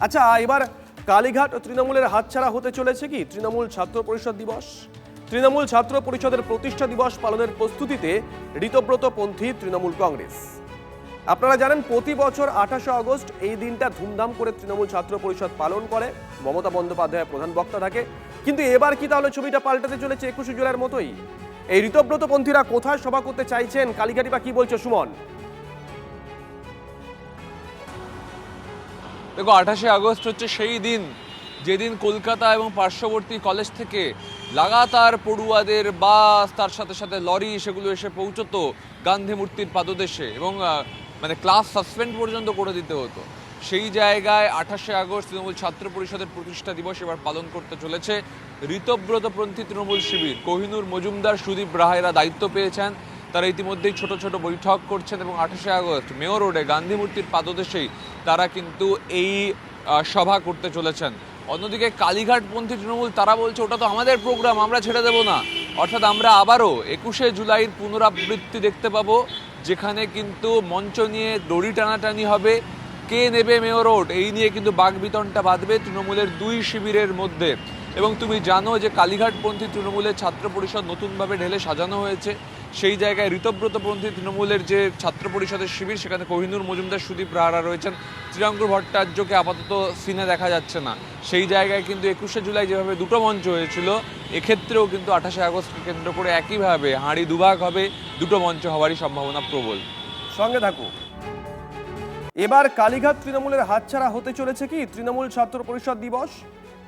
আচ্ছা, এবার কালীঘাট তৃণমূলের হাতছাড়া হতে চলেছে কি তৃণমূল ছাত্র পরিষদ দিবস? তৃণমূল ছাত্র পরিষদের প্রতিষ্ঠা দিবস পালনের প্রস্তুতিতে ঋতব্রতপন্থী তৃণমূল কংগ্রেস। আপনারা জানেন প্রতি বছর 28শে আগস্ট এই দিনটা ধুমধাম করে তৃণমূল ছাত্র পরিষদ পালন করে, মমতা বন্দ্যোপাধ্যায় প্রধান বক্তা থাকে। কিন্তু এবার কি তাহলে ছবিটা পাল্টাতে চলেছে 21শে জুলাইয়ের মতোই? এই ঋতব্রতপন্থীরা কোথায় সভা করতে চাইছেন, কালীঘাটি বা কি বলছে সুমন? দেখো, 28শে আগস্ট হচ্ছে সেই দিন যেদিন কলকাতা এবং পার্শ্ববর্তী কলেজ থেকে লাগাতার পড়ুয়াদের বাস, তার সাথে সাথে লরি, সেগুলো এসে পৌঁছতো গান্ধী মূর্তির পাদদেশে এবং মানে ক্লাস সাসপেন্ড পর্যন্ত করে দিতে হতো। সেই জায়গায় 28শে আগস্ট তৃণমূল ছাত্র পরিষদের প্রতিষ্ঠা দিবস এবার পালন করতে চলেছে ঋতব্রতপন্থী তৃণমূল শিবির। কোহিনুর মজুমদার, সুদীপ রায়রা দায়িত্ব পেয়েছেন। তারা ইতিমধ্যেই ছোট ছোট বৈঠক করছেন এবং 28শে আগস্ট মেয়র রোডে গান্ধী মূর্তির পাদদেশেই তারা কিন্তু এই সভা করতে চলেছেন। অন্যদিকে কালীঘাটপন্থী তৃণমূল তারা বলছে ওটা তো আমাদের প্রোগ্রাম, আমরা ছেড়ে দেব না। অর্থাৎ আমরা আবারও 21শে জুলাইয়ের পুনরাবৃত্তি দেখতে পাবো, যেখানে কিন্তু মঞ্চ নিয়ে দড়ি টানাটানি হবে, কে নেবে মেয়র রোড, এই নিয়ে কিন্তু বাকবিতণ্ডা বাঁধবে তৃণমূলের দুই শিবিরের মধ্যে। এবং তুমি জানো যে কালীঘাটপন্থী তৃণমূলের ছাত্র পরিষদ নতুনভাবে ঢেলে সাজানো হয়েছে। সেই জায়গায় ঋতব্রতপন্থী তৃণমূলের যে ছাত্র পরিষদের শিবির, সেখানে কোহিনুর মজুমদার, সুদীপ রায়রা রয়েছেন। শ্রীরাঙ্কুর ভট্টাচার্যকে আপাতত সিনে দেখা যাচ্ছে না। সেই জায়গায় কিন্তু 21শে জুলাই যেভাবে দুটো মঞ্চ হয়েছিল, এক্ষেত্রেও কিন্তু 28শে আগস্টকে কেন্দ্র করে একইভাবে হাঁড়ি দুভাগ হবে, দুটো মঞ্চ হওয়ারই সম্ভাবনা প্রবল। সঙ্গে থাকুক। এবার কালীঘাট তৃণমূলের হাতছাড়া হতে চলেছে কি তৃণমূল ছাত্র পরিষদ দিবস?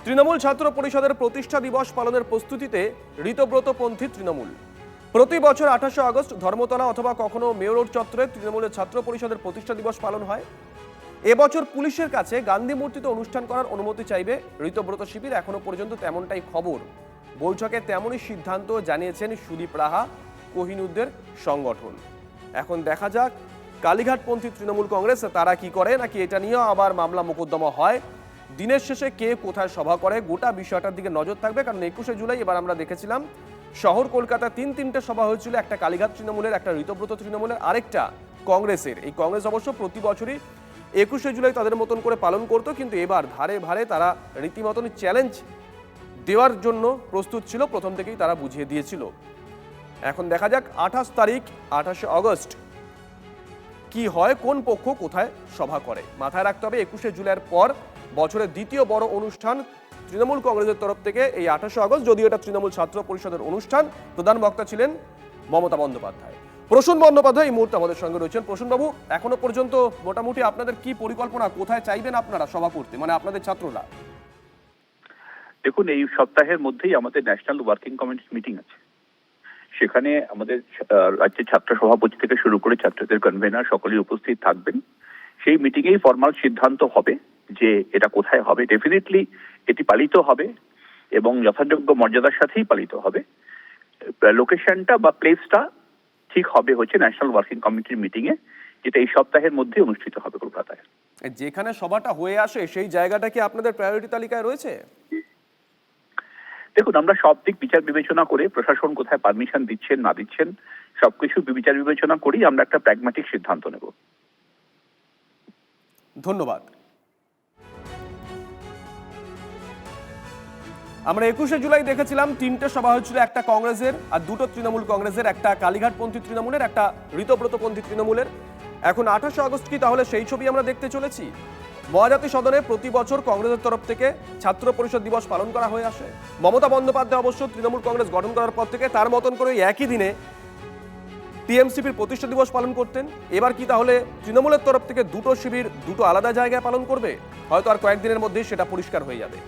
তৃণমূল ছাত্র পরিষদের প্রতিষ্ঠা দিবস পালনের প্রস্তুতিতে ঋতব্রতপন্থী তৃণমূল। প্রতি বছর 28শে আগস্ট ধর্মতলা অথবা কখনো মেয়র রোড চত্বরে তৃণমূলের ছাত্র পরিষদের প্রতিষ্ঠা দিবস পালন হয়। এবছর পুলিশের কাছে গান্ধী মূর্তিতে অনুষ্ঠান করার অনুমতি চাইবে ঋতব্রত শিবির, এখনো পর্যন্ত তেমনটাই খবর। বৈঠকে তেমনই সিদ্ধান্ত জানিয়েছেন সুদীপ রাহা, কোহিনুরদের সংগঠন। এখন দেখা যাক কালীঘাটপন্থী তৃণমূল কংগ্রেস তারা কি করে, নাকি এটা নিয়েও আবার মামলা মোকদ্দমা হয়। দিনের শেষে কে কোথায় সভা করে গোটা বিষয়টার দিকে নজর থাকবে। কারণ 21শে জুলাই এবার আমরা দেখেছিলাম শহর কলকাতা তিনটে সভা হয়েছিল, একটা কালীঘাট তৃণমূলের, একটা ঋতব্রত তৃণমূলের, আরেকটা কংগ্রেসের। এই কংগ্রেস অবশ্য প্রতি বছরই 21শে জুলাই তাদের মতন করে পালন করতো, কিন্তু এবার ধারে ভারে তারা রীতিমতন চ্যালেঞ্জ দেওয়ার জন্য প্রস্তুত ছিল, প্রথম থেকেই তারা বুঝিয়ে দিয়েছিল। এখন দেখা যাক 28 তারিখ 28শে আগস্ট কি হয়, কোন পক্ষ কোথায় সভা করে। মাথায় রাখতে হবে 21শে জুলাইয়ের পর বছরের দ্বিতীয় বড় অনুষ্ঠান তৃণমূল কংগ্রেসের তরফ থেকে এই 28শে আগস্ট, যদিও এটা তৃণমূল ছাত্র পরিষদের অনুষ্ঠান। প্রধান বক্তা ছিলেন মমতা বন্দ্যোপাধ্যায়। প্রসূন বন্দ্যোপাধ্যায় এই মুহূর্তে আমাদের সঙ্গে রয়েছেন। প্রসূনবাবু, এখনো পর্যন্ত মোটামুটি আপনাদের কি পরিকল্পনা, কোথায় চাইবেন আপনারা সভা করতে, মানে আপনাদের ছাত্ররা? দেখুন, এই সপ্তাহের মধ্যেই আমাদের ন্যাশনাল ওয়ার্কিং কমিটির মিটিং আছে। সেখানে আমাদের রাজ্যের ছাত্র সভাপতি থেকে শুরু করে ছাত্রদের কনভেনার সকলেই উপস্থিত থাকবেন। সেই মিটিংয়েই ফরমাল সিদ্ধান্ত হবে যে এটা কোথায় হবে। ডেফিনেটলি এটি পালিত হবে এবং যথাযোগ্য মর্যাদার সাথেই পালিত হবে। লোকেশনটা বা প্লেসটা ঠিক হবে হচ্ছে ন্যাশনাল ওয়ার্কিং কমিটির মিটিংয়ে, যেটা এই সপ্তাহের মধ্যে অনুষ্ঠিত হবে কলকাতায়। যেখানে সভাটা হয়ে আসে সেই জায়গাটা কি আপনাদের প্রায়োরিটি তালিকায় রয়েছে? দেখুন, আমরা সব দিক বিচার বিবেচনা করে প্রশাসন কোথায় পারমিশন দিচ্ছেন না দিচ্ছেন সবকিছু বিচার বিবেচনা করেই আমরা একটা প্র্যাগম্যাটিক সিদ্ধান্ত নেব। ধন্যবাদ। আমরা 21শে জুলাই দেখেছিলাম তিনটে সভা হয়েছিল, একটা কংগ্রেসের আর দুটো তৃণমূল কংগ্রেসের, একটা কালীঘাটপন্থী তৃণমূলের, একটা ঋতব্রতপন্থী তৃণমূলের। এখন 28শে আগস্ট কি তাহলে সেই ছবি আমরা দেখতে চলেছি? মহাজাতি সদনে প্রতি বছর কংগ্রেসের তরফ থেকে ছাত্র পরিষদ দিবস পালন করা হয়ে আসে। মমতা বন্দ্যোপাধ্যায় অবশ্য তৃণমূল কংগ্রেস গঠন করার পর থেকে তার মতন করে একই দিনে টিএমসিপির প্রতিষ্ঠা দিবস পালন করতেন। এবার কি তাহলে তৃণমূলের তরফ থেকে দুটো শিবির দুটো আলাদা জায়গায় পালন করবে? হয়তো আর কয়েকদিনের মধ্যেই সেটা পরিষ্কার হয়ে যাবে।